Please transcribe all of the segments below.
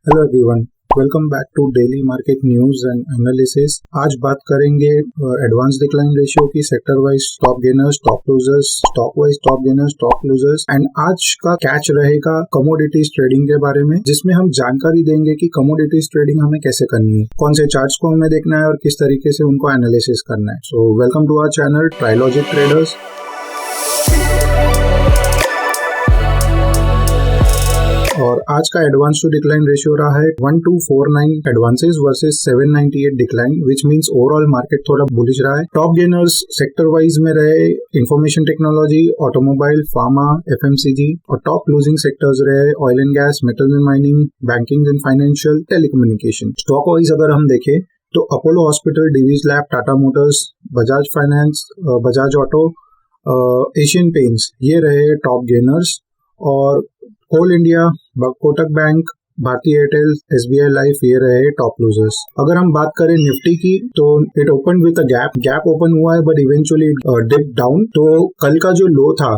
Hello everyone, welcome back to daily market news and analysis. आज बात करेंगे advance decline ratio की, sector wise top gainers, top losers, stock wise top gainers, top losers and आज का catch रहेगा commodities trading के बारे में, जिसमें हम जानकारी देंगे कि कमोडिटीज ट्रेडिंग हमें कैसे करनी है, कौन से चार्ट्स को हमें देखना है और किस तरीके से उनको एनालिसिस करना है। So welcome to our channel Trilogic Traders. और आज का एडवांस टू डिक्लाइन रेशियो रहा है 1249 advances versus 798 decline, which means overall market थोड़ा बुलिश रहा है। टॉप गेनर्स सेक्टर वाइज में रहे information technology, automobile, pharma, FMCG, और टॉप लूजिंग सेक्टर्स रहे oil and gas, metals and mining, banking and financial, telecommunication. Stock wise अगर हम देखें तो Apollo hospital, Divi's lab, Tata motors, Bajaj finance, Bajaj auto, Asian paints, ये रहे टॉप गेनर्स। और कोल इंडिया, कोटक बैंक, भारतीय एयरटेल, एसबीआई लाइफ, ये रहे टॉप लूजर्स। अगर हम बात करें निफ्टी की तो it open with a gap open हुआ है बट इवेंचुअली डिप डाउन। तो कल का जो लो था,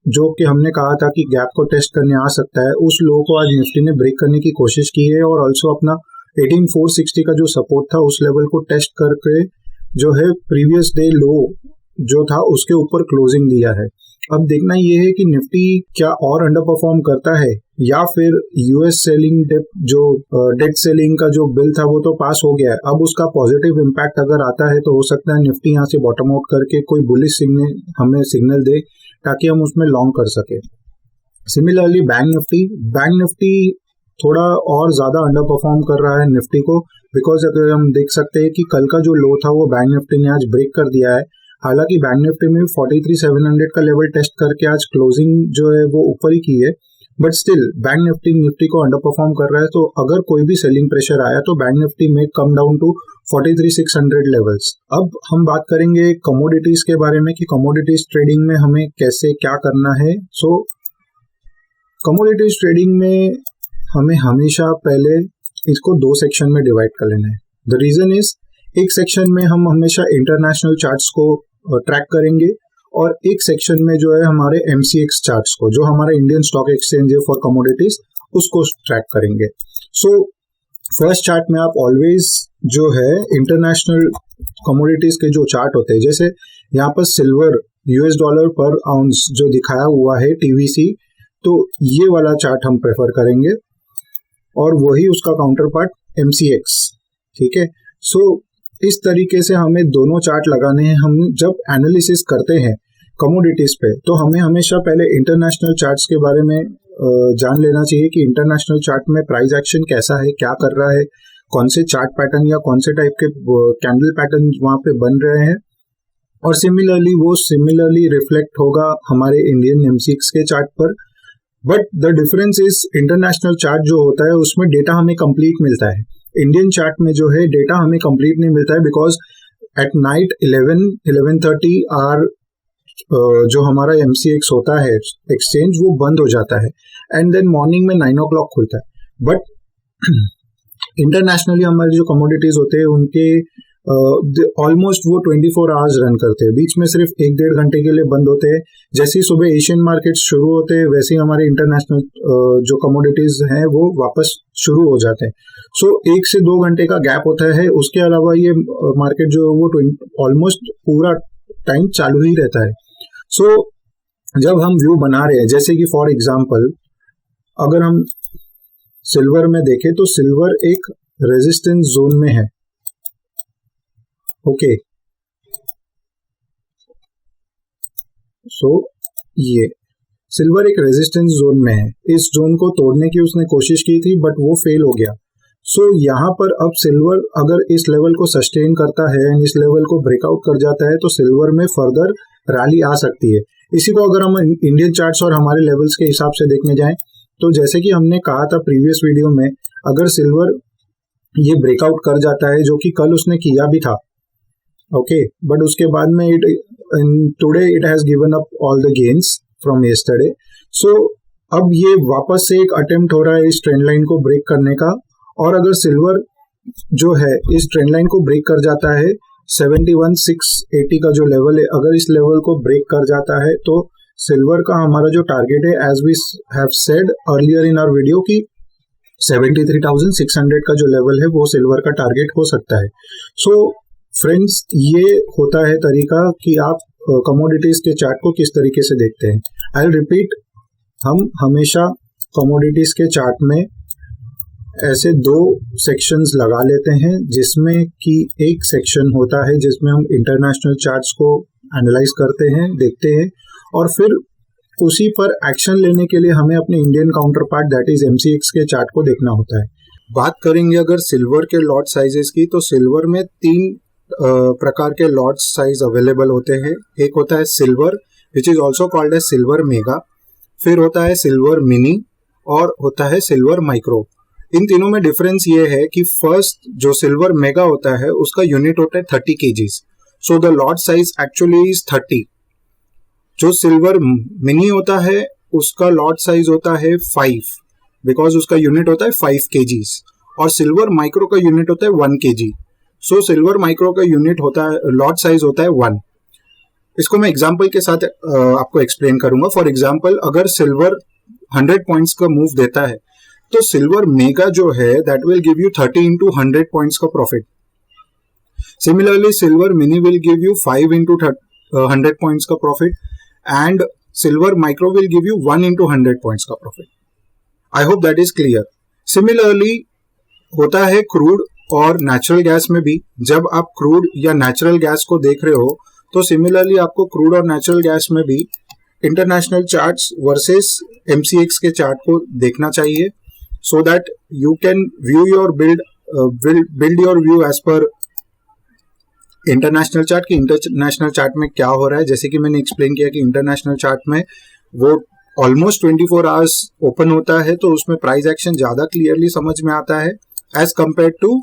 जो कि हमने कहा था कि गैप को टेस्ट करने आ सकता है, उस लो को आज निफ्टी ने ब्रेक करने की कोशिश की है और ऑल्सो अपना 18460 का जो सपोर्ट था उस लेवल को टेस्ट करके जो है प्रीवियस डे लो जो था उसके ऊपर क्लोजिंग दिया है। अब देखना ये है कि निफ्टी क्या और अंडर परफॉर्म करता है या फिर यूएस सेलिंग डिप, जो डेट सेलिंग का जो बिल था वो तो पास हो गया है। अब उसका पॉजिटिव इम्पैक्ट अगर आता है तो हो सकता है निफ्टी यहाँ से बॉटम आउट करके कोई बुलिश सिग्नल हमें सिग्नल दे ताकि हम उसमें लॉन्ग कर सके। सिमिलरली बैंक निफ्टी थोड़ा और ज्यादा अंडर परफॉर्म कर रहा है निफ्टी को, बिकॉज अगर हम देख सकते हैं कि कल का जो लो था वो बैंक निफ्टी ने आज ब्रेक कर दिया है। हालांकि बैंक निफ्टी में 43,700 का लेवल टेस्ट करके आज क्लोजिंग जो है वो ऊपर ही की है, बट स्टिल बैंक निफ्टी को अंडर परफॉर्म कर रहा है। तो अगर कोई भी सेलिंग प्रेशर आया तो बैंक निफ्टी में कम डाउन टू 43,600 लेवल्स। अब हम बात करेंगे कमोडिटीज के बारे में कि कमोडिटीज ट्रेडिंग में हमें कैसे क्या करना है। सो कमोडिटीज ट्रेडिंग में हमें हमेशा पहले इसको दो सेक्शन में डिवाइड कर लेना है। द रीजन इज, एक सेक्शन में हम हमेशा इंटरनेशनल चार्ट्स को ट्रैक करेंगे और एक सेक्शन में जो है हमारे एमसीएक्स चार्ट्स को, जो हमारा इंडियन स्टॉक एक्सचेंज है फॉर कमोडिटीज, उसको ट्रैक करेंगे। सो फर्स्ट चार्ट में आप ऑलवेज जो है इंटरनेशनल कमोडिटीज के जो चार्ट होते हैं, जैसे यहाँ पर सिल्वर यूएस डॉलर पर आउंस जो दिखाया हुआ है टीवीसी, तो ये वाला चार्ट हम प्रेफर करेंगे और वही उसका काउंटर पार्ट एमसीएक्स। ठीक है, सो इस तरीके से हमें दोनों चार्ट लगाने हैं। हम जब एनालिसिस करते हैं कमोडिटीज पे तो हमें हमेशा पहले इंटरनेशनल चार्ट्स के बारे में जान लेना चाहिए कि इंटरनेशनल चार्ट में प्राइस एक्शन कैसा है, क्या कर रहा है, कौन से चार्ट पैटर्न या कौन से टाइप के कैंडल पैटर्न वहां पे बन रहे हैं, और सिमिलरली रिफ्लेक्ट होगा हमारे इंडियन एमसीएक्स के चार्ट पर। But the difference is, international chart जो होता है उसमें डेटा हमें कंप्लीट मिलता है। इंडियन चार्ट में जो है डेटा हमें कंप्लीट नहीं मिलता है, बिकॉज एट नाइट 11:30 आवर जो हमारा एमसीएक्स होता है एक्सचेंज वो बंद हो जाता है एंड देन मॉर्निंग में 9 o'clock खुलता है। बट इंटरनेशनली हमारे जो कमोडिटीज होते हैं उनके ऑलमोस्ट वो 24 आवर्स रन करते हैं, बीच में सिर्फ 1-1.5 घंटे के लिए बंद होते हैं। जैसे ही सुबह एशियन मार्केट्स शुरू होते हैं वैसे ही हमारे इंटरनेशनल जो कमोडिटीज हैं वो वापस शुरू हो जाते हैं। सो 1 से 2 घंटे का गैप होता है। उसके अलावा ये मार्केट जो है वो ऑलमोस्ट पूरा टाइम चालू ही रहता है। सो जब हम व्यू बना रहे हैं, जैसे कि फॉर एग्जाम्पल अगर हम सिल्वर में देखें तो सिल्वर एक रेजिस्टेंस जोन में है। ओके, सो ये सिल्वर एक रेजिस्टेंस जोन में है। इस जोन को तोड़ने की उसने कोशिश की थी बट वो फेल हो गया। सो यहाँ पर अब सिल्वर अगर इस लेवल को सस्टेन करता है एंड इस लेवल को ब्रेकआउट कर जाता है तो सिल्वर में फर्दर रैली आ सकती है। इसी को अगर हम इंडियन चार्ट्स और हमारे लेवल्स के हिसाब से देखने जाएं तो जैसे कि हमने कहा था प्रीवियस वीडियो में, अगर सिल्वर ये ब्रेकआउट कर जाता है, जो कि कल उसने किया भी था, ओके, बट उसके बाद में today it has given up all the gains from yesterday. So अब ये वापस से एक अटेम्प्ट हो रहा है इस ट्रेंड लाइन को ब्रेक करने का, और अगर सिल्वर जो है इस ट्रेंड लाइन को ब्रेक कर जाता है 71,680 का जो लेवल है, अगर इस लेवल को ब्रेक कर जाता है तो सिल्वर का हमारा जो टारगेट है, as we have said earlier in our video, कि 73,600 का जो लेवल है वो सिल्वर का टारगेट हो सकता है। सो फ्रेंड्स, ये होता है तरीका कि आप कमोडिटीज के चार्ट को किस तरीके से देखते हैं। आई विल रिपीट, हम हमेशा कमोडिटीज के चार्ट में ऐसे दो सेक्शंस लगा लेते हैं, जिसमें कि एक सेक्शन होता है जिसमें हम इंटरनेशनल चार्ट्स को एनालाइज करते हैं, देखते हैं, और फिर उसी पर एक्शन लेने के लिए हमें अपने Indian counter part that is MCX के चार्ट को देखना होता है। बात करेंगे अगर सिल्वर के लॉट साइजेस की, तो सिल्वर में 3 प्रकार के लॉट साइज अवेलेबल होते हैं। एक होता है silver which is also called as silver mega, फिर होता है सिल्वर मिनी और होता है सिल्वर माइक्रो। इन तीनों में डिफरेंस ये है कि फर्स्ट जो सिल्वर मेगा होता है उसका यूनिट होता है 30 kgs, so the lot size actually is 30। जो सिल्वर मिनी होता है उसका लॉट साइज होता है 5 बिकॉज उसका यूनिट होता है 5 kgs, और सिल्वर माइक्रो का यूनिट होता है 1 kg। सो सिल्वर माइक्रो का यूनिट होता है, लॉट साइज होता है 1। इसको मैं एग्जांपल के साथ आपको एक्सप्लेन करूंगा। फॉर एग्जांपल, अगर सिल्वर 100 पॉइंट्स का मूव देता है तो सिल्वर मेगा जो है that will give you 30 into 100 points का profit. Similarly silver mini will give you 5 into 100 points का profit, and silver micro will give you 1 into 100 points का profit. I hope that is clear. Similarly होता है crude और natural gas में भी। जब आप क्रूड या नेचुरल गैस को देख रहे हो तो सिमिलरली आपको क्रूड और नेचुरल गैस में भी इंटरनेशनल चार्ट्स वर्सेस MCX के चार्ट को देखना चाहिए, so that you can view your build your view as per international chart कि इंटरनेशनल चार्ट में क्या हो रहा है। जैसे कि मैंने एक्सप्लेन किया कि इंटरनेशनल चार्ट में वो ऑलमोस्ट 24 आवर्स ओपन होता है, तो उसमें प्राइस एक्शन ज्यादा क्लियरली समझ में आता है एज कंपेयर टू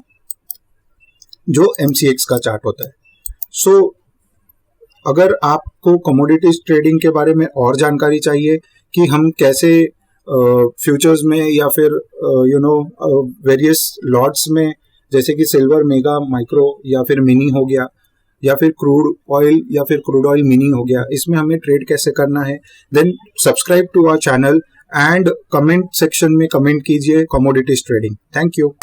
जो MCX का चार्ट होता है। सो अगर आपको कमोडिटीज ट्रेडिंग के बारे में और जानकारी चाहिए कि हम कैसे फ्यूचर्स में या फिर वेरियस लॉट्स में, जैसे कि सिल्वर मेगा, माइक्रो या फिर मिनी हो गया, या फिर क्रूड ऑयल या फिर क्रूड ऑयल मिनी हो गया, इसमें हमें ट्रेड कैसे करना है, then subscribe to our channel and comment section में कमेंट कीजिए कमोडिटीज ट्रेडिंग। Thank you.